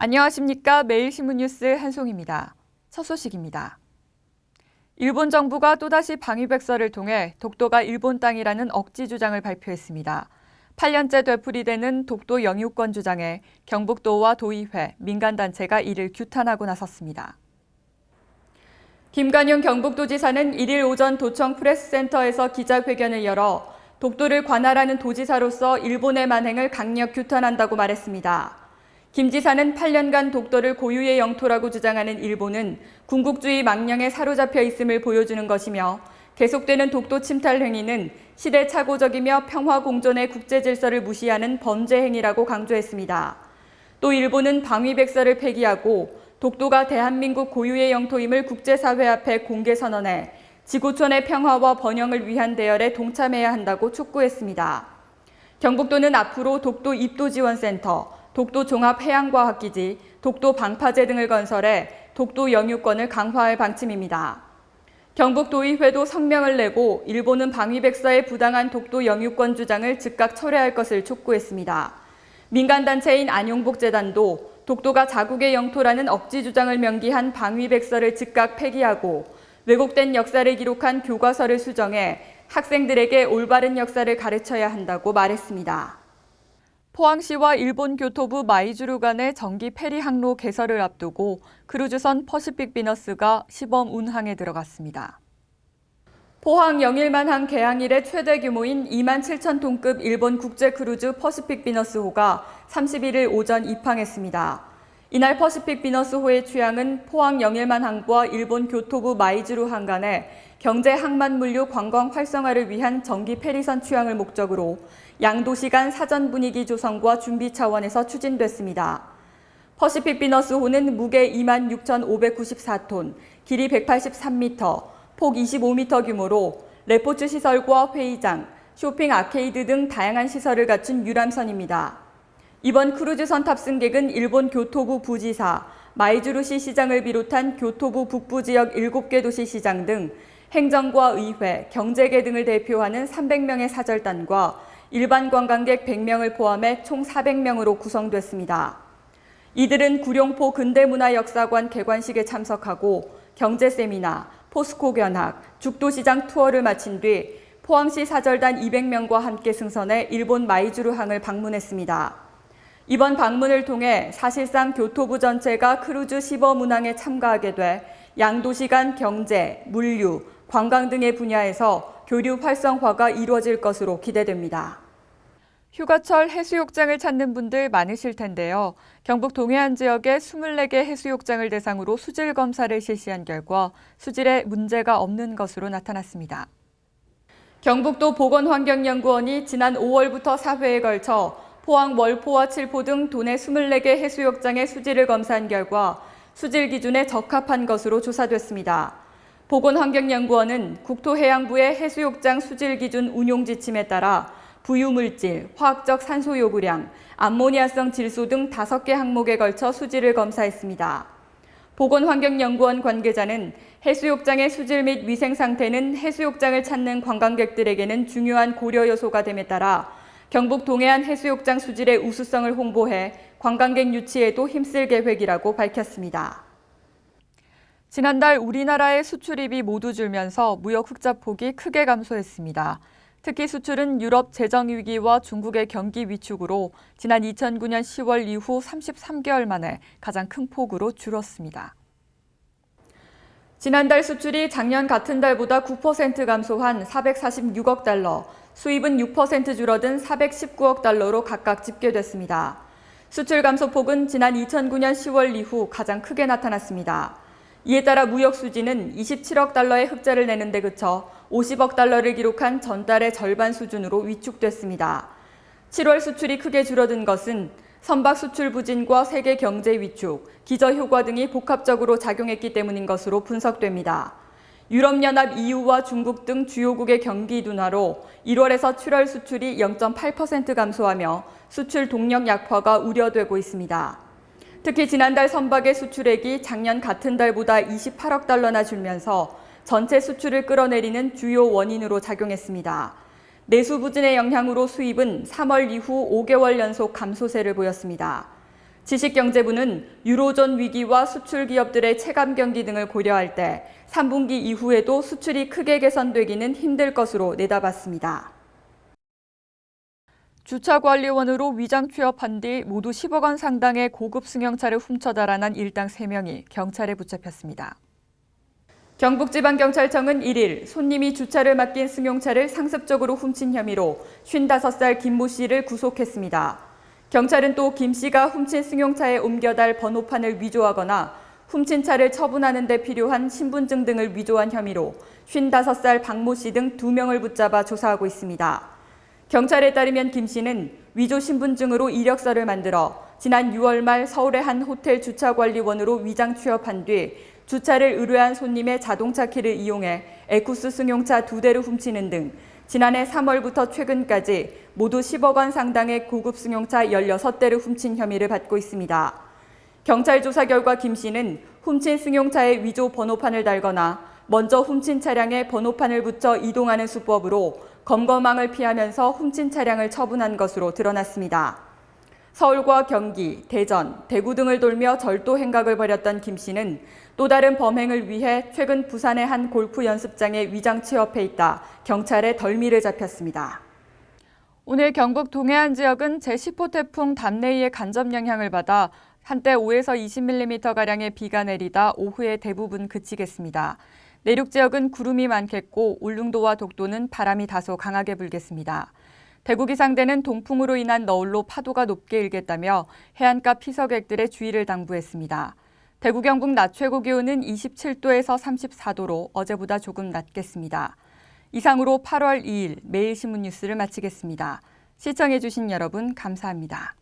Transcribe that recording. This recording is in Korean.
안녕하십니까. 매일신문 뉴스 한송입니다. 첫 소식입니다. 일본 정부가 또다시 방위백서를 통해 독도가 일본 땅이라는 억지 주장을 발표했습니다. 8년째 되풀이되는 독도 영유권 주장에 경북도와 도의회, 민간단체가 이를 규탄하고 나섰습니다. 김관용 경북도지사는 1일 오전 도청 프레스센터에서 기자회견을 열어 독도를 관할하는 도지사로서 일본의 만행을 강력 규탄한다고 말했습니다. 김 지사는 8년간 독도를 고유의 영토라고 주장하는 일본은 군국주의 망령에 사로잡혀 있음을 보여주는 것이며 계속되는 독도 침탈 행위는 시대착오적이며 평화 공존의 국제 질서를 무시하는 범죄 행위라고 강조했습니다. 또 일본은 방위백서를 폐기하고 독도가 대한민국 고유의 영토임을 국제사회 앞에 공개 선언해 지구촌의 평화와 번영을 위한 대열에 동참해야 한다고 촉구했습니다. 경북도는 앞으로 독도 입도지원센터, 독도 종합해양과학기지, 독도 방파제 등을 건설해 독도 영유권을 강화할 방침입니다. 경북도의회도 성명을 내고 일본은 방위백서의 부당한 독도 영유권 주장을 즉각 철회할 것을 촉구했습니다. 민간단체인 안용복재단도 독도가 자국의 영토라는 억지 주장을 명기한 방위백서를 즉각 폐기하고 왜곡된 역사를 기록한 교과서를 수정해 학생들에게 올바른 역사를 가르쳐야 한다고 말했습니다. 포항시와 일본 교토부 마이주루 간의 정기 페리 항로 개설을 앞두고 크루즈선 퍼시픽 비너스가 시범 운항에 들어갔습니다. 포항 영일만항 개항 이래 최대 규모인 27,000톤급 일본 국제 크루즈 퍼시픽 비너스호가 31일 오전 입항했습니다. 이날 퍼시픽 비너스호의 취항은 포항 영일만항과 일본 교토부 마이주루항 간의 경제 항만 물류 관광 활성화를 위한 정기 페리선 취항을 목적으로 양도시 간 사전 분위기 조성과 준비 차원에서 추진됐습니다. 퍼시픽 비너스호는 무게 26,594톤, 길이 183m, 폭 25m 규모로 레포츠 시설과 회의장, 쇼핑 아케이드 등 다양한 시설을 갖춘 유람선입니다. 이번 크루즈선 탑승객은 일본 교토부 부지사, 마이주루시 시장을 비롯한 교토부 북부 지역 7개 도시 시장 등 행정과 의회, 경제계 등을 대표하는 300명의 사절단과 일반 관광객 100명을 포함해 총 400명으로 구성됐습니다. 이들은 구룡포 근대문화역사관 개관식에 참석하고 경제 세미나, 포스코 견학, 죽도시장 투어를 마친 뒤 포항시 사절단 200명과 함께 승선해 일본 마이주루항을 방문했습니다. 이번 방문을 통해 사실상 교토부 전체가 크루즈 시범 운항에 참가하게 돼 양도시 간 경제, 물류, 관광 등의 분야에서 교류 활성화가 이루어질 것으로 기대됩니다. 휴가철 해수욕장을 찾는 분들 많으실 텐데요. 경북 동해안 지역의 24개 해수욕장을 대상으로 수질 검사를 실시한 결과 수질에 문제가 없는 것으로 나타났습니다. 경북도 보건환경연구원이 지난 5월부터 4회에 걸쳐 포항 월포와 칠포 등 도내 24개 해수욕장의 수질을 검사한 결과 수질 기준에 적합한 것으로 조사됐습니다. 보건환경연구원은 국토해양부의 해수욕장 수질 기준 운용 지침에 따라 부유물질, 화학적 산소 요구량, 암모니아성 질소 등 5개 항목에 걸쳐 수질을 검사했습니다. 보건환경연구원 관계자는 해수욕장의 수질 및 위생 상태는 해수욕장을 찾는 관광객들에게는 중요한 고려 요소가 됨에 따라 경북 동해안 해수욕장 수질의 우수성을 홍보해 관광객 유치에도 힘쓸 계획이라고 밝혔습니다. 지난달 우리나라의 수출입이 모두 줄면서 무역 흑자 폭이 크게 감소했습니다. 특히 수출은 유럽 재정 위기와 중국의 경기 위축으로 지난 2009년 10월 이후 33개월 만에 가장 큰 폭으로 줄었습니다. 지난달 수출이 작년 같은 달보다 9% 감소한 446억 달러, 수입은 6% 줄어든 419억 달러로 각각 집계됐습니다. 수출 감소폭은 지난 2009년 10월 이후 가장 크게 나타났습니다. 이에 따라 무역 수지는 27억 달러의 흑자를 내는 데 그쳐 50억 달러를 기록한 전달의 절반 수준으로 위축됐습니다. 7월 수출이 크게 줄어든 것은 선박 수출 부진과 세계 경제 위축, 기저효과 등이 복합적으로 작용했기 때문인 것으로 분석됩니다. 유럽연합 EU와 중국 등 주요국의 경기 둔화로 1월에서 7월 수출이 0.8% 감소하며 수출 동력 약화가 우려되고 있습니다. 특히 지난달 선박의 수출액이 작년 같은 달보다 28억 달러나 줄면서 전체 수출을 끌어내리는 주요 원인으로 작용했습니다. 내수 부진의 영향으로 수입은 3월 이후 5개월 연속 감소세를 보였습니다. 지식경제부는 유로존 위기와 수출 기업들의 체감 경기 등을 고려할 때 3분기 이후에도 수출이 크게 개선되기는 힘들 것으로 내다봤습니다. 주차관리원으로 위장 취업한 뒤 모두 10억 원 상당의 고급 승용차를 훔쳐 달아난 일당 3명이 경찰에 붙잡혔습니다. 경북지방경찰청은 1일 손님이 주차를 맡긴 승용차를 상습적으로 훔친 혐의로 55살 김모 씨를 구속했습니다. 경찰은 또 김 씨가 훔친 승용차에 옮겨달 번호판을 위조하거나 훔친 차를 처분하는 데 필요한 신분증 등을 위조한 혐의로 55살 박모 씨 등 2명을 붙잡아 조사하고 있습니다. 경찰에 따르면 김 씨는 위조 신분증으로 이력서를 만들어 지난 6월 말 서울의 한 호텔 주차관리원으로 위장 취업한 뒤 주차를 의뢰한 손님의 자동차 키를 이용해 에쿠스 승용차 2대를 훔치는 등 지난해 3월부터 최근까지 모두 10억 원 상당의 고급 승용차 16대를 훔친 혐의를 받고 있습니다. 경찰 조사 결과 김 씨는 훔친 승용차에 위조 번호판을 달거나 먼저 훔친 차량에 번호판을 붙여 이동하는 수법으로 검거망을 피하면서 훔친 차량을 처분한 것으로 드러났습니다. 서울과 경기, 대전, 대구 등을 돌며 절도 행각을 벌였던 김 씨는 또 다른 범행을 위해 최근 부산의 한 골프 연습장에 위장 취업해 있다 경찰에 덜미를 잡혔습니다. 오늘 경북 동해안 지역은 제10호 태풍 담내이의 간접 영향을 받아 한때 5에서 20mm가량의 비가 내리다 오후에 대부분 그치겠습니다. 내륙 지역은 구름이 많겠고 울릉도와 독도는 바람이 다소 강하게 불겠습니다. 대구 기상대는 동풍으로 인한 너울로 파도가 높게 일겠다며 해안가 피서객들의 주의를 당부했습니다. 대구 경북 낮 최고 기온은 27도에서 34도로 어제보다 조금 낮겠습니다. 이상으로 8월 2일 매일신문 뉴스를 마치겠습니다. 시청해주신 여러분 감사합니다.